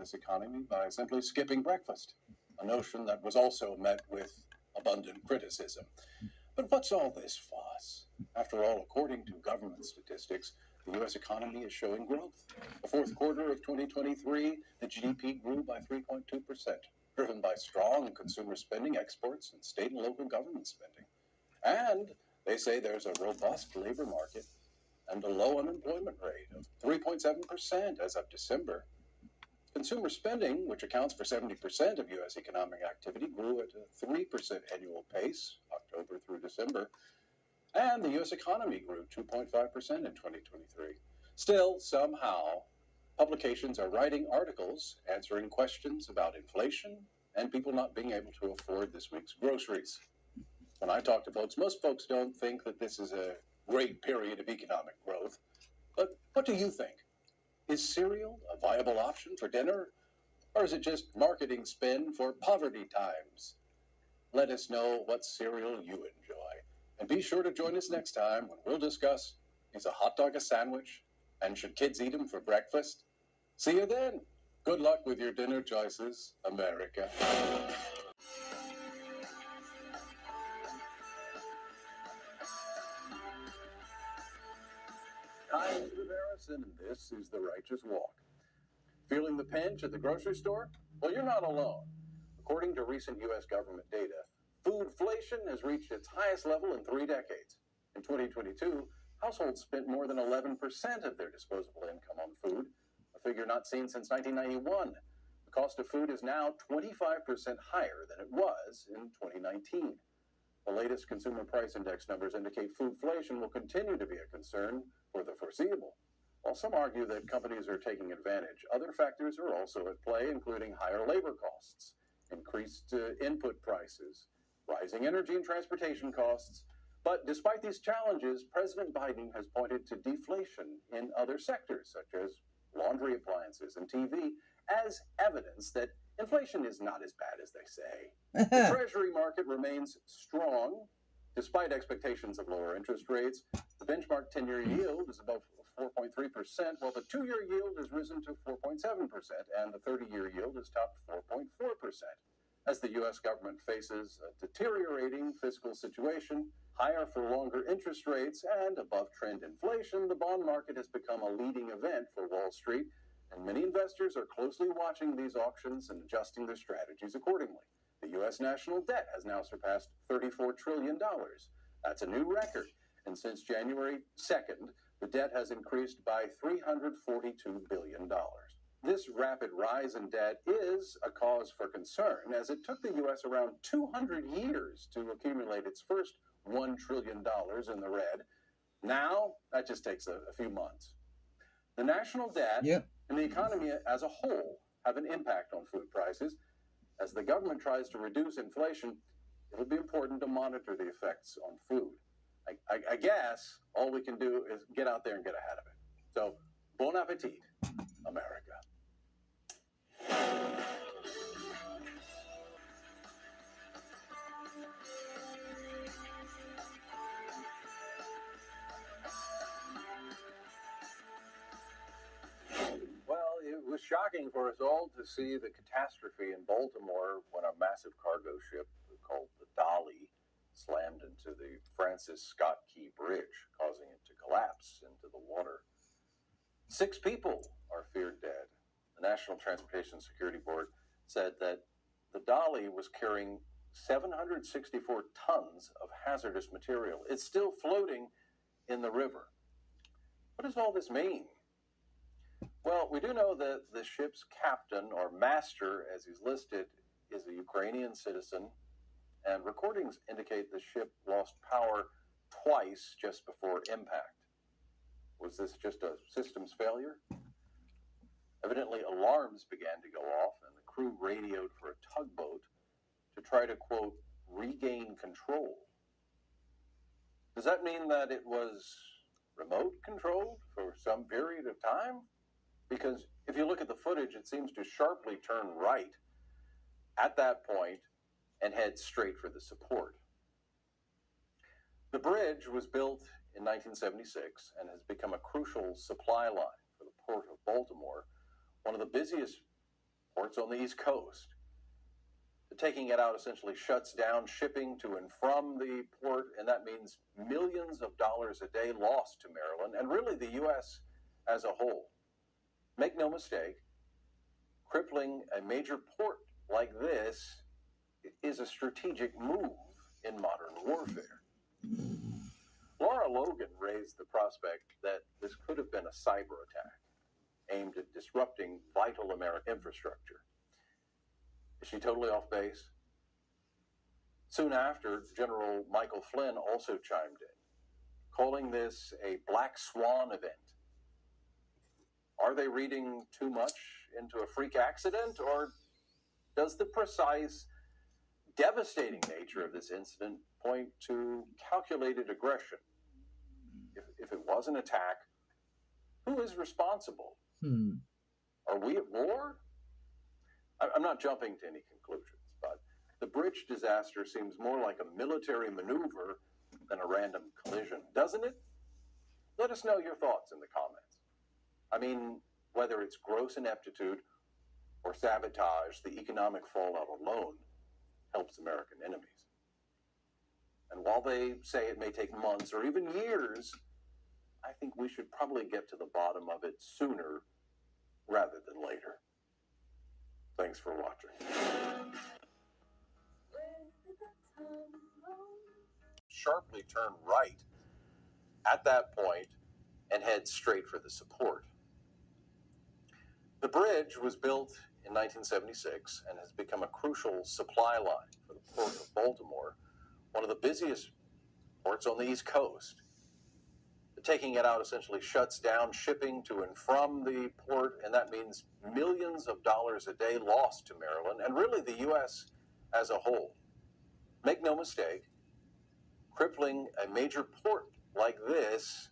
U.S. economy by simply skipping breakfast, a notion that was also met with abundant criticism. But what's all this fuss? After all, according to government statistics, the U.S. economy is showing growth. The fourth quarter of 2023, the GDP grew by 3.2%, driven by strong consumer spending, exports, and state and local government spending. And they say there's a robust labor market and a low unemployment rate of 3.7% as of December. Consumer spending, which accounts for 70% of U.S. economic activity, grew at a 3% annual pace, October through December, and the U.S. economy grew 2.5% in 2023. Still, somehow, publications are writing articles answering questions about inflation and people not being able to afford this week's groceries. When I talk to folks, most folks don't think that this is a great period of economic growth. But what do you think? Is cereal a viable option for dinner? Or is it just marketing spin for poverty times? Let us know what cereal you enjoy. And be sure to join us next time when we'll discuss, is a hot dog a sandwich? And should kids eat them for breakfast? See you then. Good luck with your dinner choices, America. I'm Steve Harrison, and this is The Righteous Walk. Feeling the pinch at the grocery store? Well, you're not alone. According to recent U.S. government data, foodflation has reached its highest level in 3 decades. In 2022, households spent more than 11% of their disposable income on food, a figure not seen since 1991. The cost of food is now 25% higher than it was in 2019. The latest Consumer Price Index numbers indicate foodflation will continue to be a concern for the foreseeable. While some argue that companies are taking advantage, other factors are also at play, including higher labor costs, increased input prices, rising energy and transportation costs. But despite these challenges, President Biden has pointed to deflation in other sectors, such as laundry appliances and TV, as evidence that inflation is not as bad as they say. The Treasury market remains strong, despite expectations of lower interest rates. The benchmark 10-year yield is above 4.3%, while the 2-year yield has risen to 4.7%, and the 30-year yield has topped 4.4%. As the U.S. government faces a deteriorating fiscal situation, higher for longer interest rates, and above-trend inflation, the bond market has become a leading event for Wall Street, and many investors are closely watching these auctions and adjusting their strategies accordingly. The U.S. national debt has now surpassed $34 trillion. That's a new record, and since January 2nd, the debt has increased by $342 billion. This rapid rise in debt is a cause for concern, as it took the U.S. around 200 years to accumulate its first $1 trillion in the red. Now, that just takes a few months. The national debt and the economy as a whole have an impact on food prices. As the government tries to reduce inflation, it'll be important to monitor the effects on food. I guess all we can do is get out there and get ahead of it. So, bon appetit, America. Well, it was shocking for us all to see the catastrophe in Baltimore when a massive cargo ship called the Dolly slammed into the Francis Scott Key Bridge, causing it to collapse into the water. 6 people are feared dead. The National Transportation Security Board said that the Dolly was carrying 764 tons of hazardous material. It's still floating in the river. What does all this mean? Well, we do know that the ship's captain, or master as he's listed, is a Ukrainian citizen, and recordings indicate the ship lost power twice just before impact. Was this just a systems failure? Evidently, alarms began to go off, and the crew radioed for a tugboat to try to, quote, regain control. Does that mean that it was remote controlled for some period of time? Because if you look at the footage, it seems to sharply turn right at that point and head straight for the support. The bridge was built in 1976 and has become a crucial supply line for the Port of Baltimore, one of the busiest ports on the East Coast. Taking it out essentially shuts down shipping to and from the port, and that means millions of dollars a day lost to Maryland and really the U.S. as a whole. Make no mistake, crippling a major port like this is a strategic move in modern warfare. Laura Logan raised the prospect that this could have been a cyber attack aimed at disrupting vital American infrastructure. Is she totally off base? Soon after, General Michael Flynn also chimed in, calling this a black swan event. Are they reading too much into a freak accident, or does the precise, devastating nature of this incident point to calculated aggression? If it was an attack, who is responsible? Are we at war? I'm not jumping to any conclusions, but the bridge disaster seems more like a military maneuver than a random collision, doesn't it? Let us know your thoughts in the comments. I mean, whether it's gross ineptitude or sabotage, the economic fallout alone helps American enemies. And while they say it may take months or even years, I think we should probably get to the bottom of it sooner rather than later. Thanks for watching. Sharply turn right at that point and head straight for the support. The bridge was built in 1976 and has become a crucial supply line for the Port of Baltimore, one of the busiest ports on the East Coast. Taking it out essentially shuts down shipping to and from the port, and that means millions of dollars a day lost to Maryland and really the U.S. as a whole. Make no mistake, crippling a major port like this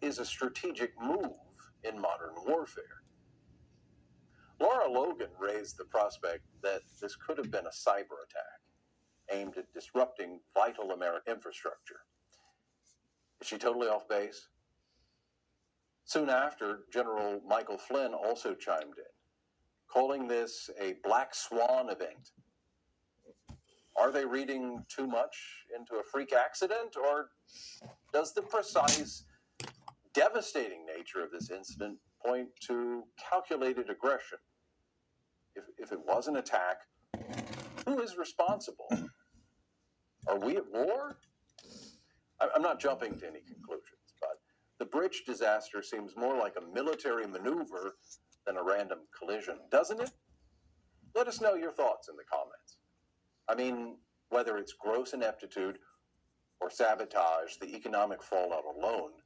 is a strategic move in modern warfare. Laura Logan raised the prospect that this could have been a cyber attack aimed at disrupting vital American infrastructure. Is she totally off base? Soon after, General Michael Flynn also chimed in, calling this a black swan event. Are they reading too much into a freak accident, or does the precise, devastating nature of this incident point to calculated aggression? If it was an attack, who is responsible? Are we at war? I'm not jumping to any conclusions, but the bridge disaster seems more like a military maneuver than a random collision, doesn't it? Let us know your thoughts in the comments. I mean, whether it's gross ineptitude or sabotage, the economic fallout alone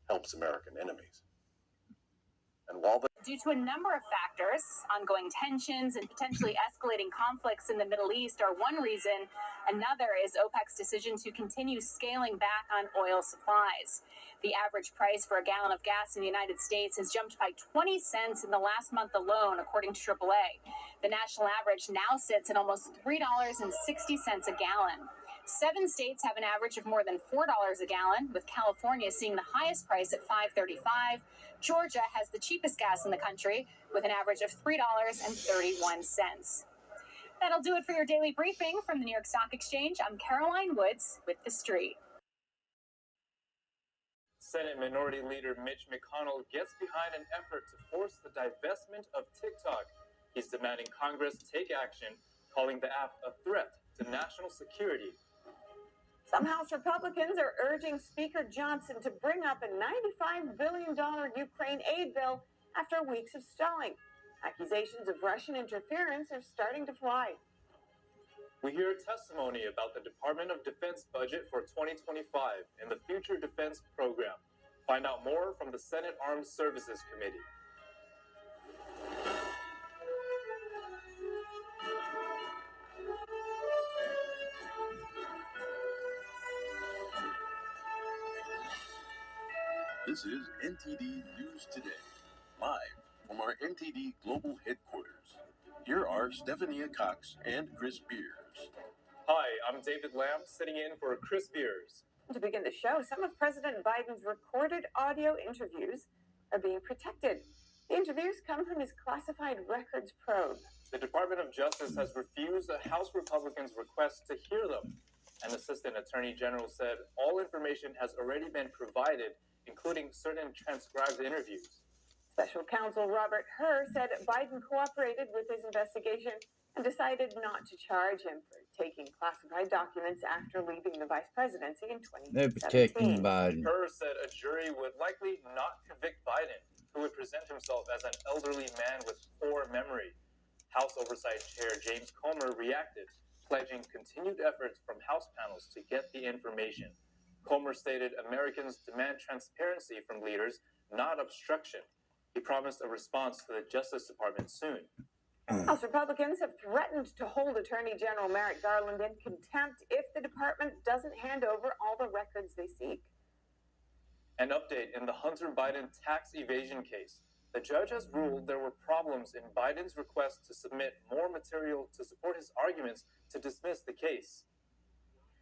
helps American enemies. And while due to a number of factors, ongoing tensions and potentially escalating conflicts in the Middle East are one reason. Another is OPEC's decision to continue scaling back on oil supplies. The average price for a gallon of gas in the United States has jumped by 20 cents in the last month alone, according to AAA. The national average now sits at almost $3.60 a gallon. 7 states have an average of more than $4 a gallon, with California seeing the highest price at $5.35. Georgia has the cheapest gas in the country, with an average of $3.31. That'll do it for your daily briefing from the New York Stock Exchange. I'm Caroline Woods with The Street. Senate Minority Leader Mitch McConnell gets behind an effort to force the divestment of TikTok. He's demanding Congress take action, calling the app a threat to national security. Some House Republicans are urging Speaker Johnson to bring up a $95 billion Ukraine aid bill after weeks of stalling. Accusations of Russian interference are starting to fly. We hear testimony about the Department of Defense budget for 2025 and the Future Defense Program. Find out more from the Senate Armed Services Committee. This is NTD News Today, live from our NTD Global Headquarters. Here are Stephania Cox and Chris Beers. Hi, I'm David Lamb, sitting in for Chris Beers. To begin the show, some of President Biden's recorded audio interviews are being protected. The interviews come from his classified records probe. The Department of Justice has refused a House Republican's request to hear them. An assistant attorney general said all information has already been provided, including certain transcribed interviews. Special counsel Robert Hur said Biden cooperated with his investigation and decided not to charge him for taking classified documents after leaving the vice presidency in They're protecting 2017. Biden. Hur said a jury would likely not convict Biden, who would present himself as an elderly man with poor memory. House Oversight Chair James Comer reacted, pledging continued efforts from House panels to get the information. Comer stated Americans demand transparency from leaders, not obstruction. He promised a response to the Justice Department soon. House Republicans have threatened to hold Attorney General Merrick Garland in contempt if the department doesn't hand over all the records they seek. An update in the Hunter Biden tax evasion case. The judge has ruled there were problems in Biden's request to submit more material to support his arguments to dismiss the case.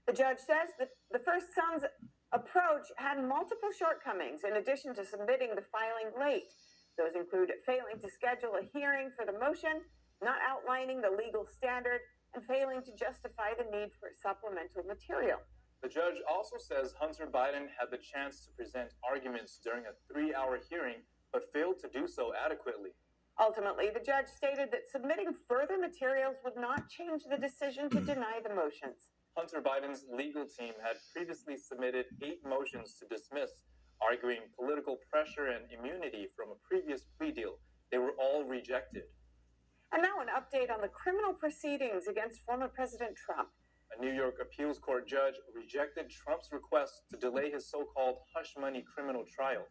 The judge says that the first son's approach had multiple shortcomings in addition to submitting the filing late. Those include failing to schedule a hearing for the motion, not outlining the legal standard, and failing to justify the need for supplemental material. The judge also says Hunter Biden had the chance to present arguments during a 3-hour hearing, but failed to do so adequately. Ultimately, the judge stated that submitting further materials would not change the decision to deny the motions. Hunter Biden's legal team had previously submitted 8 motions to dismiss, arguing political pressure and immunity from a previous plea deal. They were all rejected. And now an update on the criminal proceedings against former President Trump. A New York appeals court judge rejected Trump's request to delay his so-called hush money criminal trial.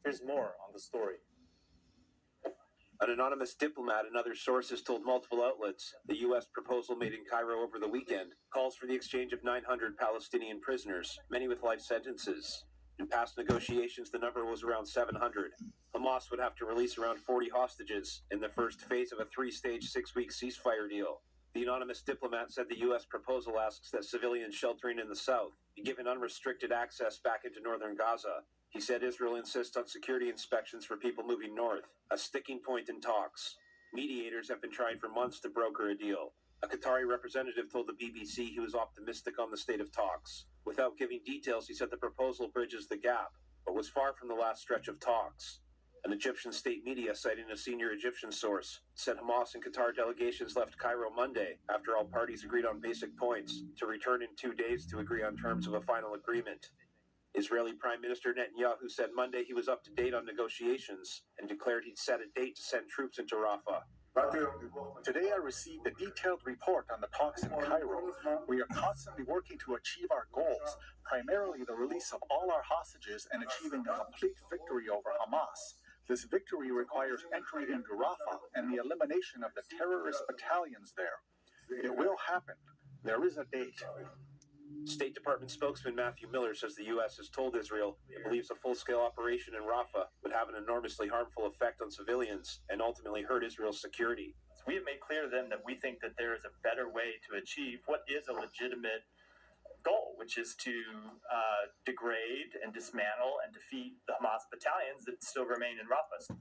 Here's more on the story. An anonymous diplomat and other sources told multiple outlets the U.S. proposal made in Cairo over the weekend calls for the exchange of 900 Palestinian prisoners, many with life sentences. In past negotiations, the number was around 700. Hamas would have to release around 40 hostages in the first phase of a 3-stage, 6-week ceasefire deal. The anonymous diplomat said the U.S. proposal asks that civilians sheltering in the south be given unrestricted access back into northern Gaza. He said Israel insists on security inspections for people moving north, a sticking point in talks. Mediators have been trying for months to broker a deal. A Qatari representative told the BBC he was optimistic on the state of talks. Without giving details, he said the proposal bridges the gap, but was far from the last stretch of talks. An Egyptian state media, citing a senior Egyptian source, said Hamas and Qatar delegations left Cairo Monday after all parties agreed on basic points, to return in 2 days to agree on terms of a final agreement. Israeli Prime Minister Netanyahu said Monday he was up to date on negotiations and declared he'd set a date to send troops into Rafah. Today I received a detailed report on the talks in Cairo. We are constantly working to achieve our goals, primarily the release of all our hostages and achieving a complete victory over Hamas. This victory requires entry into Rafah and the elimination of the terrorist battalions there. It will happen. There is a date. State Department spokesman Matthew Miller says the U.S. has told Israel it believes a full-scale operation in Rafah would have an enormously harmful effect on civilians and ultimately hurt Israel's security. We have made clear to them that we think that there is a better way to achieve what is a legitimate goal, which is to degrade and dismantle and defeat the Hamas battalions that still remain in Rafah.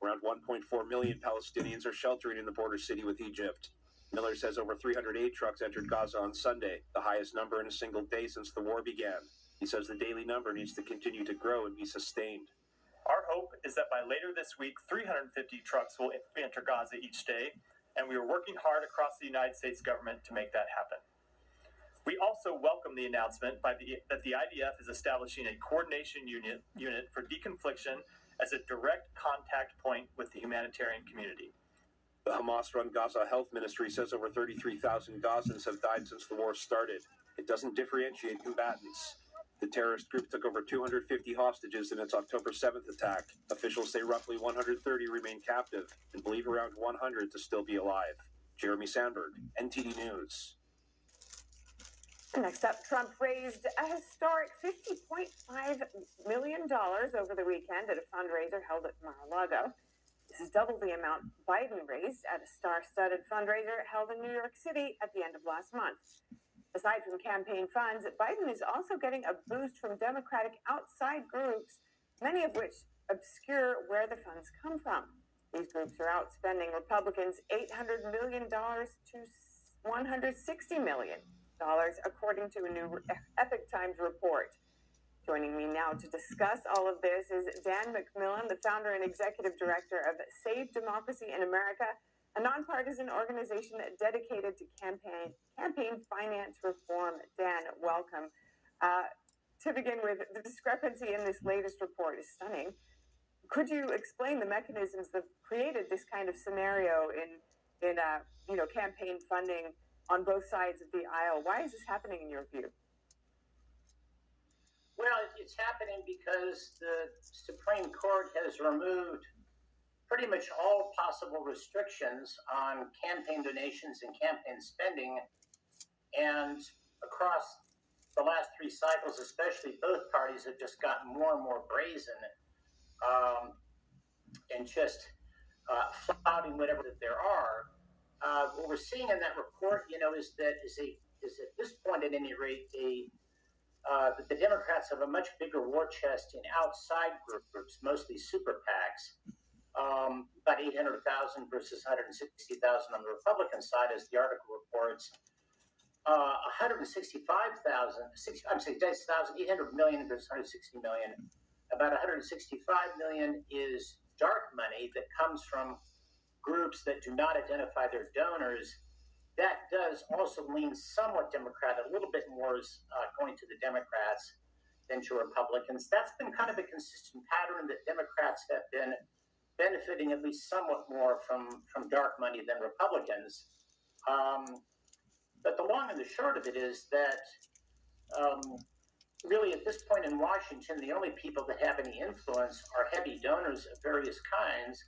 Around 1.4 million Palestinians are sheltering in the border city with Egypt. Miller says over 300 aid trucks entered Gaza on Sunday, the highest number in a single day since the war began. He says the daily number needs to continue to grow and be sustained. Our hope is that by later this week, 350 trucks will enter Gaza each day, and we are working hard across the United States government to make that happen. We also welcome the announcement that the IDF is establishing a coordination unit for deconfliction as a direct contact point with the humanitarian community. The Hamas-run Gaza Health Ministry says over 33,000 Gazans have died since the war started. It doesn't differentiate combatants. The terrorist group took over 250 hostages in its October 7th attack. Officials say roughly 130 remain captive and believe around 100 to still be alive. Jeremy Sandberg, NTD News. Next up, Trump raised a historic $50.5 million over the weekend at a fundraiser held at Mar-a-Lago. This is double the amount Biden raised at a star-studded fundraiser held in New York City at the end of last month. Aside from campaign funds, Biden is also getting a boost from Democratic outside groups, many of which obscure where the funds come from. These groups are outspending Republicans $800 million to $160 million, according to a new Epoch Times report. Joining me now to discuss all of this is Dan McMillan, the founder and executive director of Save Democracy in America, a nonpartisan organization dedicated to campaign finance reform. Dan, welcome. To begin with, the discrepancy in this latest report is stunning. Could you explain the mechanisms that created this kind of scenario in campaign funding on both sides of the aisle? Why is this happening in your view? Well, it's happening because the Supreme Court has removed pretty much all possible restrictions on campaign donations and campaign spending. And across the last three cycles, especially, both parties have just gotten more and more brazen and just flouting whatever that there are. What we're seeing in that report, is at this point, at any rate, that the Democrats have a much bigger war chest in outside groups, mostly super PACs, about 800,000 versus 160,000 on the Republican side, as the article reports. 800 million versus 160 million. About 165 million is dark money that comes from groups that do not identify their donors. That does also lean somewhat Democrat, a little bit more is going to the Democrats than to Republicans. That's been kind of a consistent pattern that Democrats have been benefiting at least somewhat more from dark money than Republicans. But the long and the short of it is that really at this point in Washington, the only people that have any influence are heavy donors of various kinds.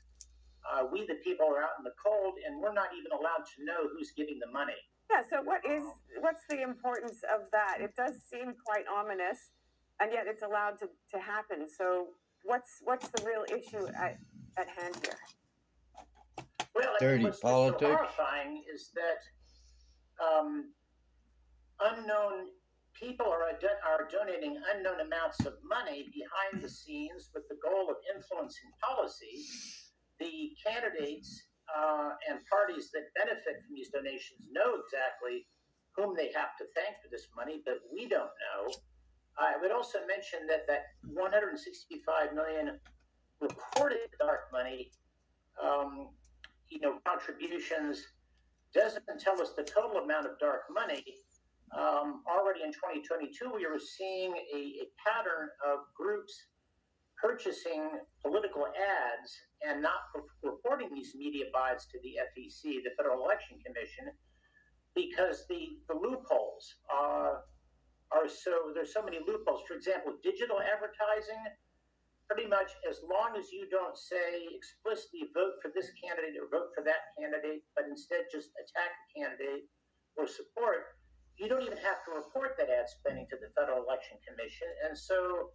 We, the people, are out in the cold, and we're not even allowed to know who's giving the money. Yeah, so what's the importance of that? It does seem quite ominous, and yet it's allowed to happen. So what's the real issue at hand here? Well, what's so horrifying is that unknown people are donating unknown amounts of money behind the scenes with the goal of influencing policy. The candidates and parties that benefit from these donations know exactly whom they have to thank for this money, but we don't know. I would also mention that 165 million reported dark money, contributions doesn't tell us the total amount of dark money. Already in 2022, we were seeing a pattern of groups purchasing political ads and not reporting these media buys to the FEC, the Federal Election Commission, because the loopholes there's so many loopholes. For example, digital advertising, pretty much as long as you don't say explicitly vote for this candidate or vote for that candidate, but instead just attack a candidate or support, you don't even have to report that ad spending to the Federal Election Commission. And so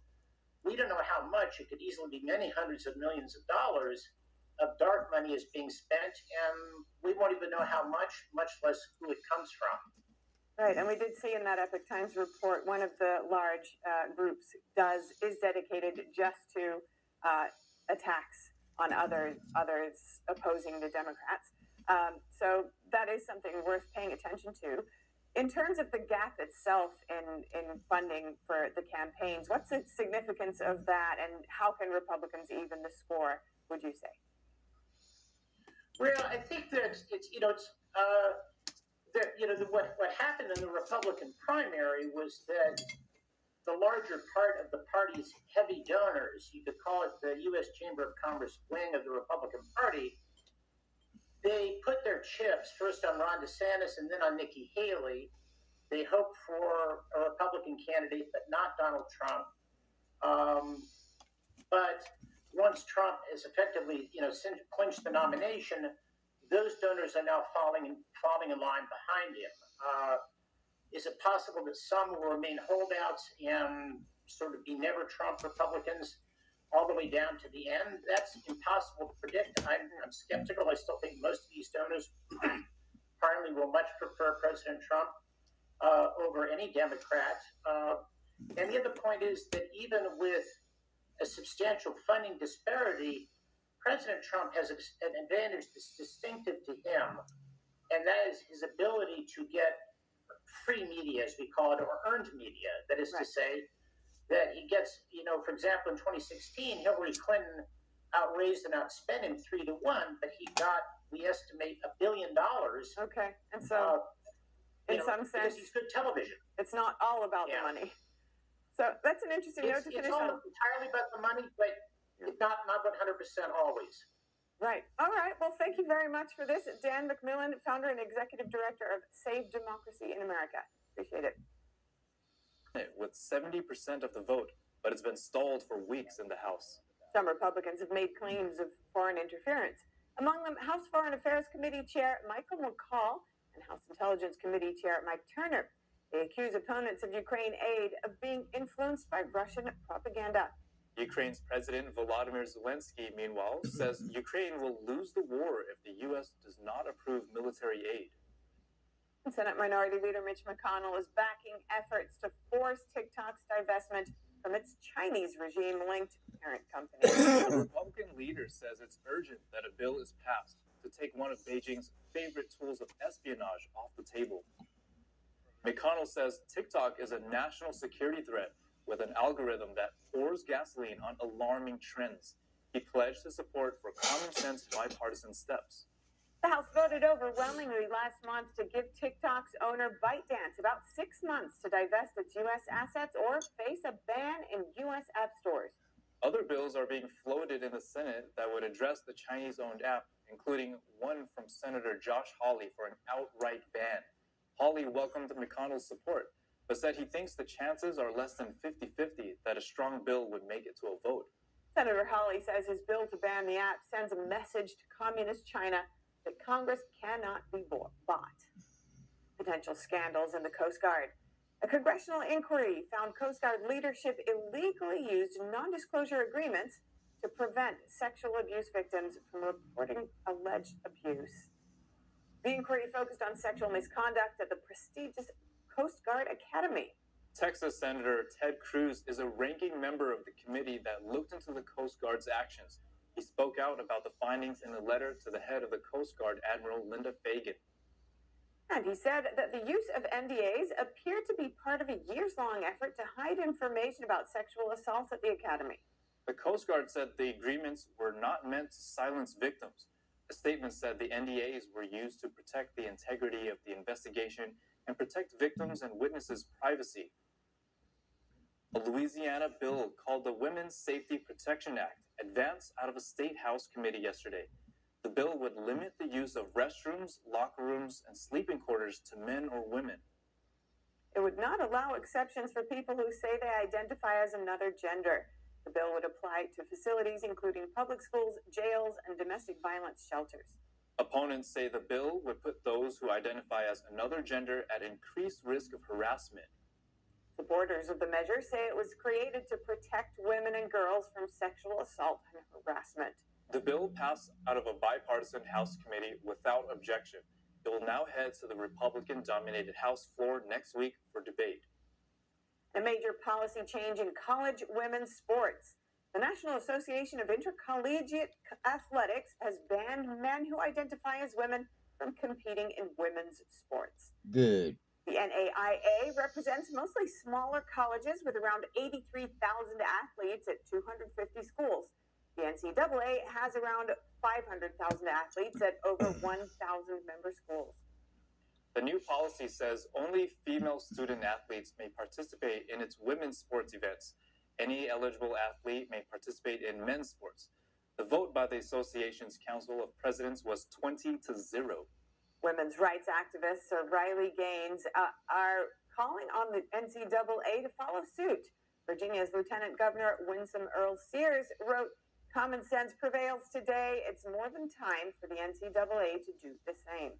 we don't know how much. It could easily be many hundreds of millions of dollars of dark money is being spent, and we won't even know how much less who it comes from. Right, and we did see in that Epoch Times report, one of the large groups is dedicated just to attacks on others opposing the Democrats. So that is something worth paying attention to. In terms of the gap itself in funding for the campaigns, what's the significance of that, and how can Republicans even the score, would you say? Well, I think that what happened in the Republican primary was that the larger part of the party's heavy donors, you could call it the U.S. Chamber of Commerce wing of the Republican Party, they put their chips first on Ron DeSantis and then on Nikki Haley. They hoped for a Republican candidate, but not Donald Trump. But once Trump has effectively, clinched the nomination, those donors are now falling in line behind him. Is it possible that some will remain holdouts and sort of be never Trump Republicans all the way down to the end? That's impossible to predict. I'm skeptical. I still think most of these donors apparently will much prefer President Trump over any Democrat. And the other point is that even with a substantial funding disparity, President Trump has an advantage that's distinctive to him, and that is his ability to get free media, as we call it, or earned media. That is to say, that he gets, for example, in 2016, Hillary Clinton outraised and outspent him 3-1, but he got, we estimate, $1 billion. Okay, and so in some sense, because he's good television. it's not all about the money. So that's an interesting note to It's finish all on. entirely about the money, but not 100% always. Right. All right. Well, thank you very much for this. Dan McMillan, founder and executive director of Save Democracy in America. Appreciate it. With 70% of the vote, but it's been stalled for weeks in the House. Some Republicans have made claims of foreign interference. Among them, House Foreign Affairs Committee Chair Michael McCaul and House Intelligence Committee Chair Mike Turner. They accuse opponents of Ukraine aid of being influenced by Russian propaganda. Ukraine's President Volodymyr Zelensky, meanwhile, says Ukraine will lose the war if the U.S. does not approve military aid. Senate Minority Leader Mitch McConnell is backing efforts to force TikTok's divestment from its Chinese regime-linked parent company. The Republican leader says it's urgent that a bill is passed to take one of Beijing's favorite tools of espionage off the table. McConnell says TikTok is a national security threat with an algorithm that pours gasoline on alarming trends. He pledged his support for common-sense bipartisan steps. The House voted overwhelmingly last month to give TikTok's owner ByteDance about 6 months to divest its U.S. assets or face a ban in U.S. app stores. Other bills are being floated in the Senate that would address the Chinese-owned app, including one from Senator Josh Hawley for an outright ban. Hawley welcomed McConnell's support, but said he thinks the chances are less than 50-50 that a strong bill would make it to a vote. Senator Hawley says his bill to ban the app sends a message to communist China that Congress cannot be bought. Potential scandals in the Coast Guard. A congressional inquiry found Coast Guard leadership illegally used non-disclosure agreements to prevent sexual abuse victims from reporting alleged abuse. The inquiry focused on sexual misconduct at the prestigious Coast Guard Academy. Texas Senator Ted Cruz is a ranking member of the committee that looked into the Coast Guard's actions. He spoke out about the findings in a letter to the head of the Coast Guard, Admiral Linda Fagan. And he said that the use of NDAs appeared to be part of a years-long effort to hide information about sexual assaults at the Academy. The Coast Guard said the agreements were not meant to silence victims. A statement said the NDAs were used to protect the integrity of the investigation and protect victims and witnesses' privacy. A Louisiana bill called the Women's Safety Protection Act advanced out of a state house committee yesterday. The bill would limit the use of restrooms, locker rooms, and sleeping quarters to men or women. It would not allow exceptions for people who say they identify as another gender. The bill would apply to facilities including public schools, jails, and domestic violence shelters. Opponents say the bill would put those who identify as another gender at increased risk of harassment. Supporters of the measure say it was created to protect women and girls from sexual assault and harassment. The bill passed out of a bipartisan House committee without objection. It will now head to the Republican-dominated House floor next week for debate. A major policy change in college women's sports. The National Association of Intercollegiate Athletics has banned men who identify as women from competing in women's sports. Good. The NAIA represents mostly smaller colleges with around 83,000 athletes at 250 schools. The NCAA has around 500,000 athletes at over 1,000 member schools. The new policy says only female student athletes may participate in its women's sports events. Any eligible athlete may participate in men's sports. The vote by the association's Council of Presidents was 20-0. Women's rights activist Riley Gaines are calling on the NCAA to follow suit. Virginia's Lieutenant Governor Winsome Earl Sears wrote, "Common sense prevails today. It's more than time for the NCAA to do the same."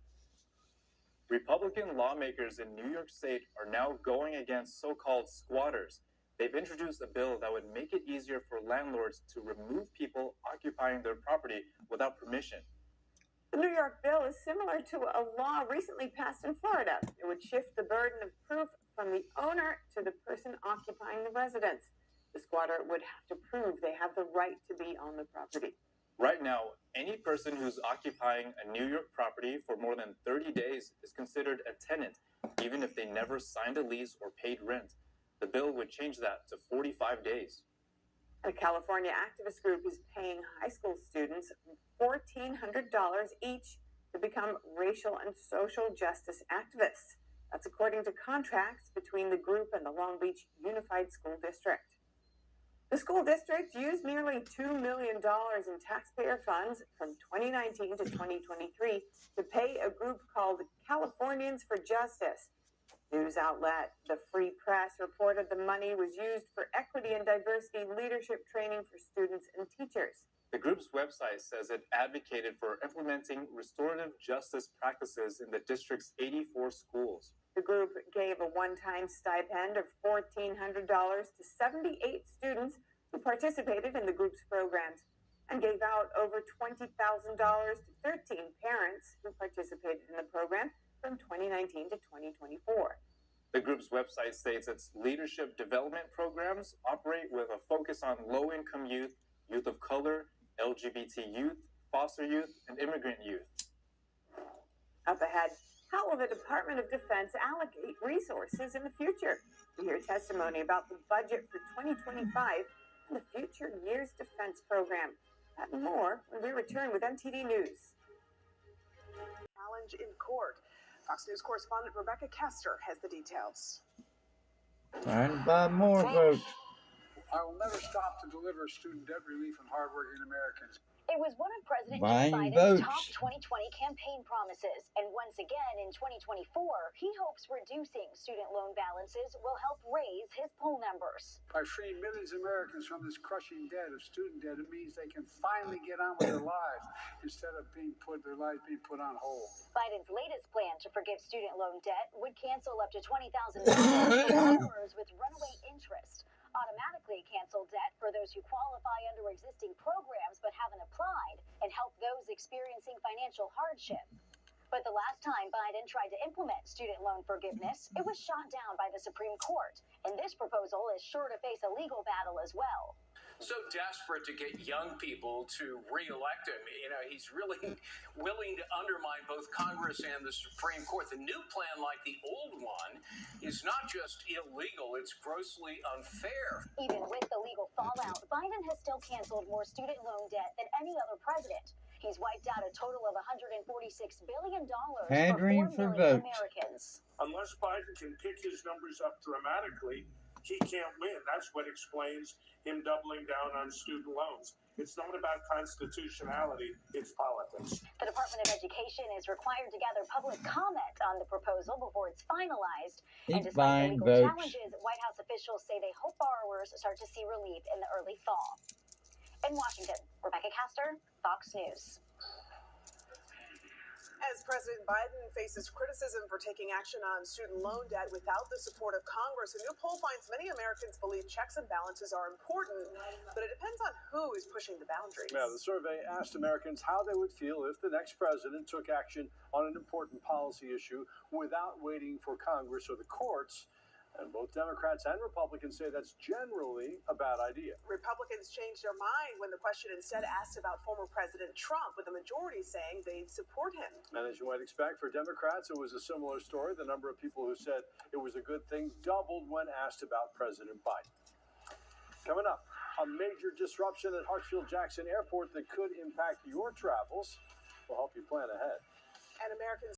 Republican lawmakers in New York State are now going against so-called squatters. They've introduced a bill that would make it easier for landlords to remove people occupying their property without permission. The New York bill is similar to a law recently passed in Florida. It would shift the burden of proof from the owner to the person occupying the residence. The squatter would have to prove they have the right to be on the property. Right now, any person who's occupying a New York property for more than 30 days is considered a tenant, even if they never signed a lease or paid rent. The bill would change that to 45 days. A California activist group is paying high school students $1,400 each to become racial and social justice activists. That's according to contracts between the group and the Long Beach Unified School District. The school district used nearly $2 million in taxpayer funds from 2019 to 2023 to pay a group called Californians for Justice. News outlet The Free Press reported the money was used for equity and diversity leadership training for students and teachers. The group's website says it advocated for implementing restorative justice practices in the district's 84 schools. The group gave a one-time stipend of $1,400 to 78 students who participated in the group's programs and gave out over $20,000 to 13 parents who participated in the program from 2019 to 2024. The group's website states its leadership development programs operate with a focus on low-income youth, youth of color, LGBT youth, foster youth, and immigrant youth. Up ahead, how will the Department of Defense allocate resources in the future? We hear testimony about the budget for 2025 and the future year's defense program. That and more when we return with MTD News. Challenge in court. Fox News correspondent Rebecca Kester has the details. Time to buy more votes. I will never stop to deliver student debt relief and hardworking Americans. It was one of President Joe Buying Biden's votes. top 2020 campaign promises. And once again in 2024, he hopes reducing student loan balances will help raise his poll numbers. By freeing millions of Americans from this crushing debt of student debt, it means they can finally get on with their lives instead of their lives being put on hold. Biden's latest plan to forgive student loan debt would cancel up to $20,000 for borrowers with runaway interest, automatically cancel debt for those who qualify under existing programs but haven't applied, and help those experiencing financial hardship. But the last time Biden tried to implement student loan forgiveness, it was shot down by the Supreme Court, and this proposal is sure to face a legal battle as well. So desperate to get young people to re-elect him. He's really willing to undermine both Congress and the Supreme Court. The new plan, like the old one, is not just illegal, it's grossly unfair. Even with the legal fallout, Biden has still canceled more student loan debt than any other president. He's wiped out a total of $146 billion Pandering for 4 for million votes. Americans. Unless Biden can pick his numbers up dramatically, he can't win. That's what explains him doubling down on student loans. It's not about constitutionality, it's politics. The Department of Education is required to gather public comment on the proposal before it's finalized. And Keep despite buying the legal votes. challenges, White House officials say they hope borrowers start to see relief in the early fall. In Washington, Rebecca Kester, Fox News. As President Biden faces criticism for taking action on student loan debt without the support of Congress, a new poll finds many Americans believe checks and balances are important, but it depends on who is pushing the boundaries. Yeah, the survey asked Americans how they would feel if the next president took action on an important policy issue without waiting for Congress or the courts. And both Democrats and Republicans say that's generally a bad idea. Republicans changed their mind when the question instead asked about former President Trump, with the majority saying they'd support him. And as you might expect, for Democrats, it was a similar story. The number of people who said it was a good thing doubled when asked about President Biden. Coming up, a major disruption at Hartsfield-Jackson Airport that could impact your travels. We'll help you plan ahead. And Americans